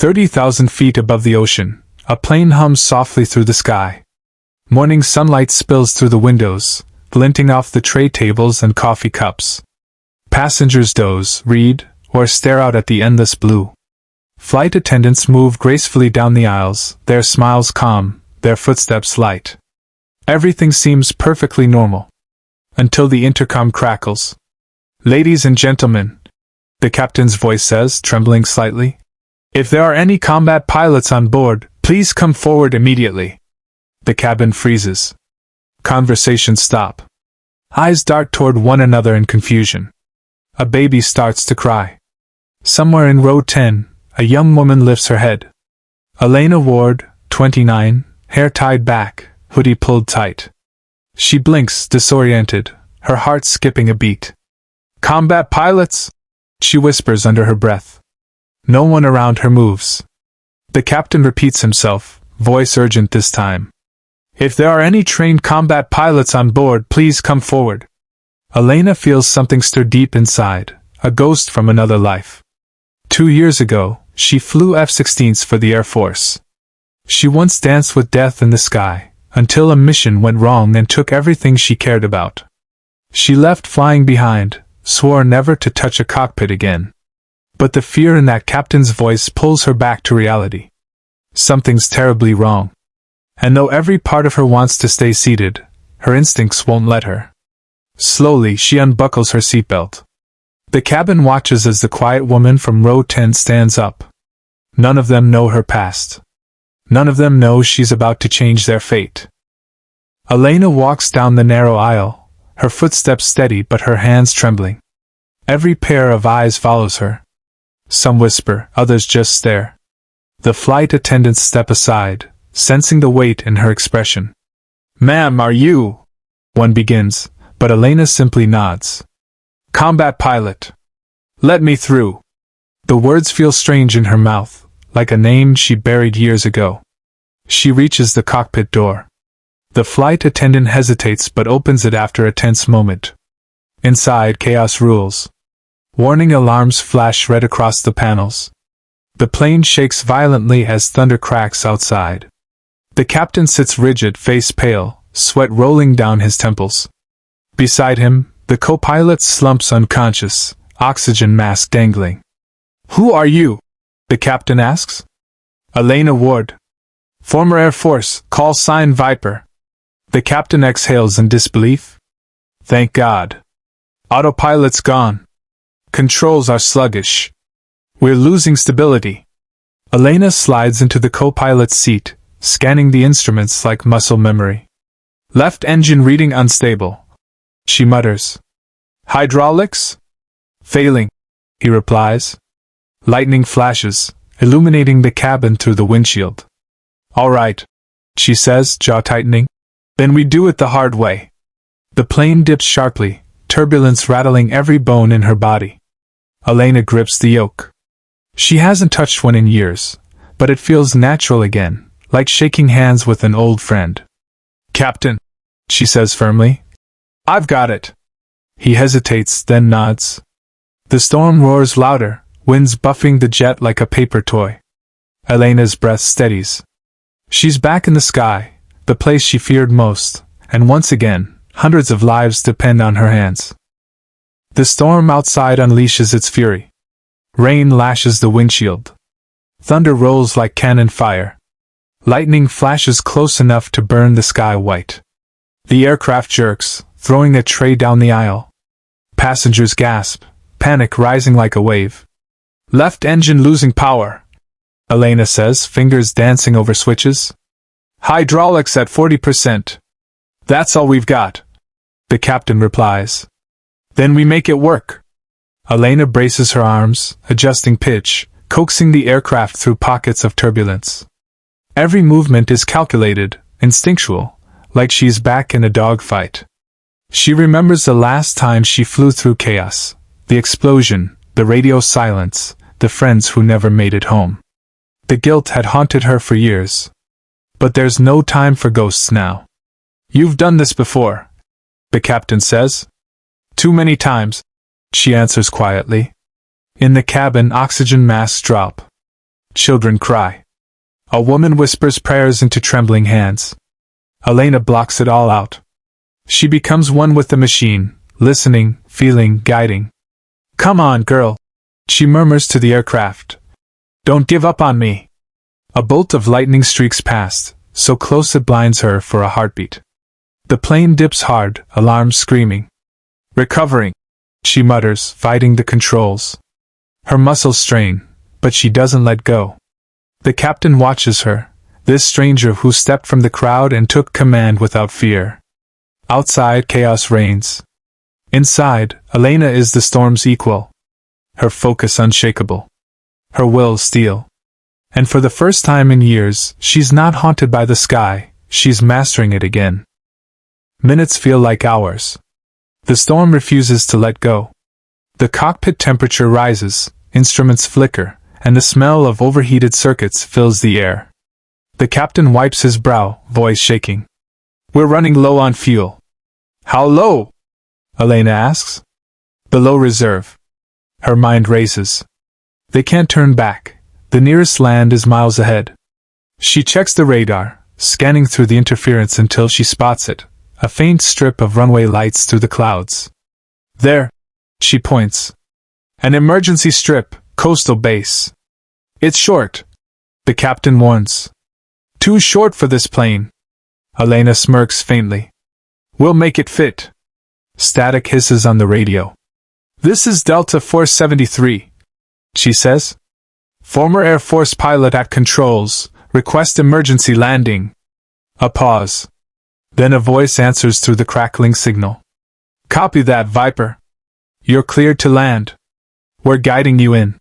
30,000 feet above the ocean, a plane hums softly through the sky. Morning sunlight spills through the windows, glinting off the tray tables and coffee cups. Passengers doze, read, or stare out at the endless blue. Flight attendants move gracefully down the aisles, their smiles calm, their footsteps light. Everything seems perfectly normal. Until the intercom crackles. "Ladies and gentlemen," the captain's voice says, trembling slightly. "If there are any combat pilots on board, please come forward immediately." The cabin freezes. Conversations stop. Eyes dart toward one another in confusion. A baby starts to cry. Somewhere in row 10, a young woman lifts her head. Elena Ward, 29, hair tied back, hoodie pulled tight. She blinks, disoriented, her heart skipping a beat. "Combat pilots?" she whispers under her breath. No one around her moves. The captain repeats himself, voice urgent this time. "If there are any trained combat pilots on board, please come forward." Elena feels something stir deep inside, a ghost from another life. 2 years ago, she flew F-16s for the Air Force. She once danced with death in the sky, until a mission went wrong and took everything she cared about. She left flying behind, swore never to touch a cockpit again. But the fear in that captain's voice pulls her back to reality. Something's terribly wrong. And though every part of her wants to stay seated, her instincts won't let her. Slowly, she unbuckles her seatbelt. The cabin watches as the quiet woman from row 10 stands up. None of them know her past. None of them know she's about to change their fate. Elena walks down the narrow aisle, her footsteps steady but her hands trembling. Every pair of eyes follows her. Some whisper, others just stare. The flight attendants step aside, sensing the weight in her expression. "Ma'am, are you?" one begins, but Elena simply nods. "Combat pilot. Let me through." The words feel strange in her mouth, like a name she buried years ago. She reaches the cockpit door. The flight attendant hesitates but opens it after a tense moment. Inside, chaos rules. Warning alarms flash red across the panels. The plane shakes violently as thunder cracks outside. The captain sits rigid, face pale, sweat rolling down his temples. Beside him, the co-pilot slumps unconscious, oxygen mask dangling. "Who are you?" the captain asks. "Elena Ward. Former Air Force, call sign Viper." The captain exhales in disbelief. "Thank God. Autopilot's gone. Controls are sluggish. We're losing stability." Elena slides into the co-pilot's seat, scanning the instruments like muscle memory. "Left engine reading unstable," she mutters. "Hydraulics?" "Failing," he replies. Lightning flashes, illuminating the cabin through the windshield. "All right," she says, jaw tightening. "Then we do it the hard way." The plane dips sharply, turbulence rattling every bone in her body. Elena grips the yoke. She hasn't touched one in years, but it feels natural again, like shaking hands with an old friend. "Captain," she says firmly. "I've got it." He hesitates, then nods. The storm roars louder, winds buffing the jet like a paper toy. Elena's breath steadies. She's back in the sky, the place she feared most, and once again, hundreds of lives depend on her hands. The storm outside unleashes its fury. Rain lashes the windshield. Thunder rolls like cannon fire. Lightning flashes close enough to burn the sky white. The aircraft jerks, throwing a tray down the aisle. Passengers gasp, panic rising like a wave. "Left engine losing power," Elena says, fingers dancing over switches. "Hydraulics at 40%. That's all we've got," the captain replies. "Then we make it work." Elena braces her arms, adjusting pitch, coaxing the aircraft through pockets of turbulence. Every movement is calculated, instinctual, like she's back in a dogfight. She remembers the last time she flew through chaos, the explosion, the radio silence, the friends who never made it home. The guilt had haunted her for years. But there's no time for ghosts now. "You've done this before," the captain says. "Too many times," she answers quietly. In the cabin, oxygen masks drop. Children cry. A woman whispers prayers into trembling hands. Elena blocks it all out. She becomes one with the machine, listening, feeling, guiding. "Come on, girl," she murmurs to the aircraft. "Don't give up on me." A bolt of lightning streaks past, so close it blinds her for a heartbeat. The plane dips hard, alarm screaming. "Recovering," she mutters, fighting the controls. Her muscles strain, but she doesn't let go. The captain watches her, this stranger who stepped from the crowd and took command without fear. Outside, chaos reigns. Inside, Elena is the storm's equal. Her focus unshakable. Her will steel. And for the first time in years, she's not haunted by the sky, she's mastering it again. Minutes feel like hours. The storm refuses to let go. The cockpit temperature rises, instruments flicker, and the smell of overheated circuits fills the air. The captain wipes his brow, voice shaking. "We're running low on fuel." "How low?" Elena asks. "Below reserve." Her mind races. They can't turn back. The nearest land is miles ahead. She checks the radar, scanning through the interference until she spots it, a faint strip of runway lights through the clouds. "There," she points. "An emergency strip, coastal base." "It's short," the captain warns. "Too short for this plane." Elena smirks faintly. "We'll make it fit." Static hisses on the radio. "This is Delta 473, she says. "Former Air Force pilot at controls, request emergency landing." A pause. Then a voice answers through the crackling signal. "Copy that, Viper. You're cleared to land. We're guiding you in."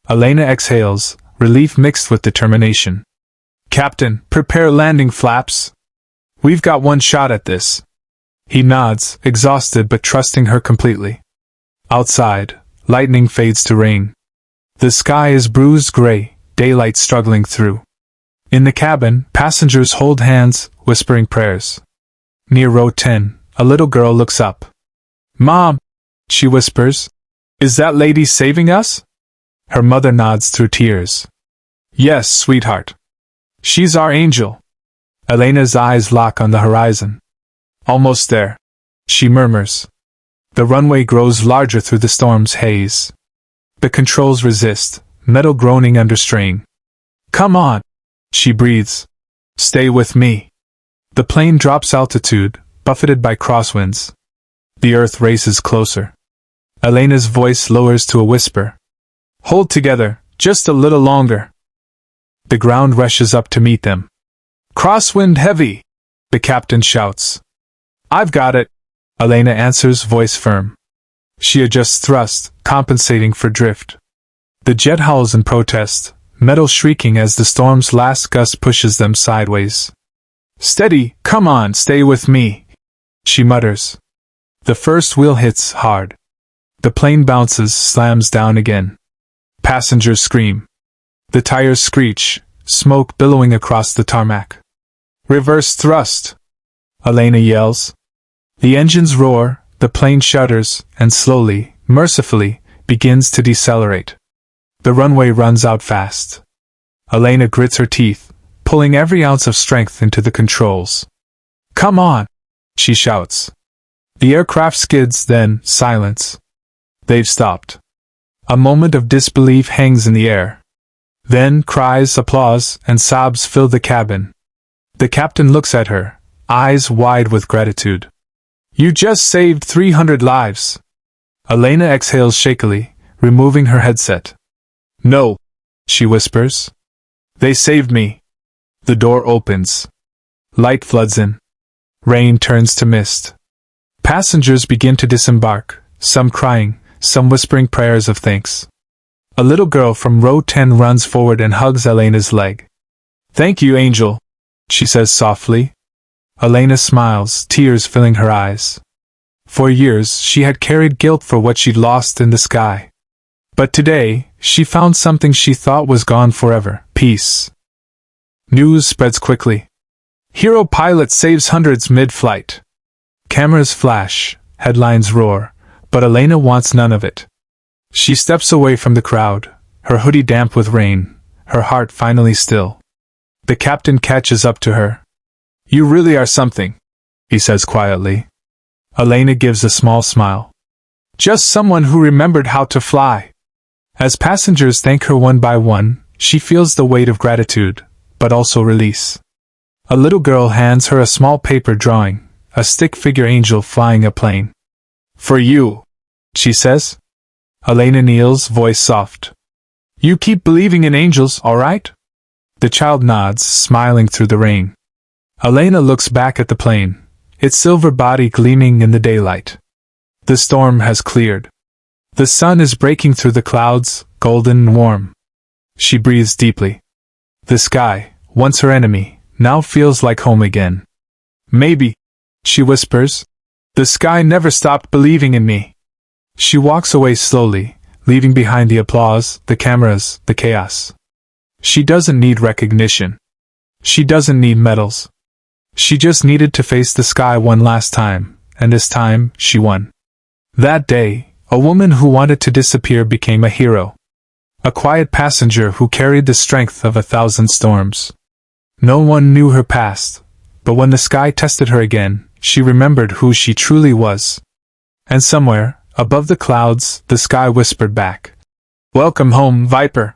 Elena exhales, relief mixed with determination. "Captain, prepare landing flaps. We've got one shot at this." He nods, exhausted but trusting her completely. Outside, lightning fades to rain. The sky is bruised gray, daylight struggling through. In the cabin, passengers hold hands, whispering prayers. Near row 10, a little girl looks up. "Mom," she whispers, "is that lady saving us?" Her mother nods through tears. "Yes, sweetheart. She's our angel." Elena's eyes lock on the horizon. "Almost there," she murmurs. The runway grows larger through the storm's haze. The controls resist, metal groaning under strain. "Come on," she breathes. "Stay with me." The plane drops altitude, buffeted by crosswinds. The earth races closer. Elena's voice lowers to a whisper. "Hold together, just a little longer." The ground rushes up to meet them. "Crosswind heavy," the captain shouts. "I've got it," Elena answers, voice firm. She adjusts thrust, compensating for drift. The jet howls in protest, metal shrieking as the storm's last gust pushes them sideways. "Steady, come on, stay with me," she mutters. The first wheel hits hard. The plane bounces, slams down again. Passengers scream. The tires screech, smoke billowing across the tarmac. "Reverse thrust," Elena yells. The engines roar, the plane shudders, and slowly, mercifully, begins to decelerate. The runway runs out fast. Elena grits her teeth, pulling every ounce of strength into the controls. "Come on," she shouts. The aircraft skids, then silence. They've stopped. A moment of disbelief hangs in the air. Then cries, applause, and sobs fill the cabin. The captain looks at her, eyes wide with gratitude. "You just saved 300 lives." Elena exhales shakily, removing her headset. "No," she whispers. "They saved me." The door opens. Light floods in. Rain turns to mist. Passengers begin to disembark, some crying, some whispering prayers of thanks. A little girl from row 10 runs forward and hugs Elena's leg. "Thank you, Angel," she says softly. Elena smiles, tears filling her eyes. For years she had carried guilt for what she'd lost in the sky. But today, she found something she thought was gone forever: peace. News spreads quickly. Hero pilot saves hundreds mid-flight. Cameras flash, headlines roar, but Elena wants none of it. She steps away from the crowd, her hoodie damp with rain, her heart finally still. The captain catches up to her. "You really are something," he says quietly. Elena gives a small smile. "Just someone who remembered how to fly." As passengers thank her one by one, she feels the weight of gratitude, but also release. A little girl hands her a small paper drawing, a stick figure angel flying a plane. "For you," she says. Elena kneels, voice soft. "You keep believing in angels, all right?" The child nods, smiling through the rain. Elena looks back at the plane, its silver body gleaming in the daylight. The storm has cleared. The sun is breaking through the clouds, golden and warm. She breathes deeply. The sky, once her enemy, now feels like home again. "Maybe," she whispers, "the sky never stopped believing in me." She walks away slowly, leaving behind the applause, the cameras, the chaos. She doesn't need recognition. She doesn't need medals. She just needed to face the sky one last time, and this time, she won. That day, a woman who wanted to disappear became a hero. A quiet passenger who carried the strength of 1,000 storms. No one knew her past, but when the sky tested her again, she remembered who she truly was. And somewhere, above the clouds, the sky whispered back, "Welcome home, Viper."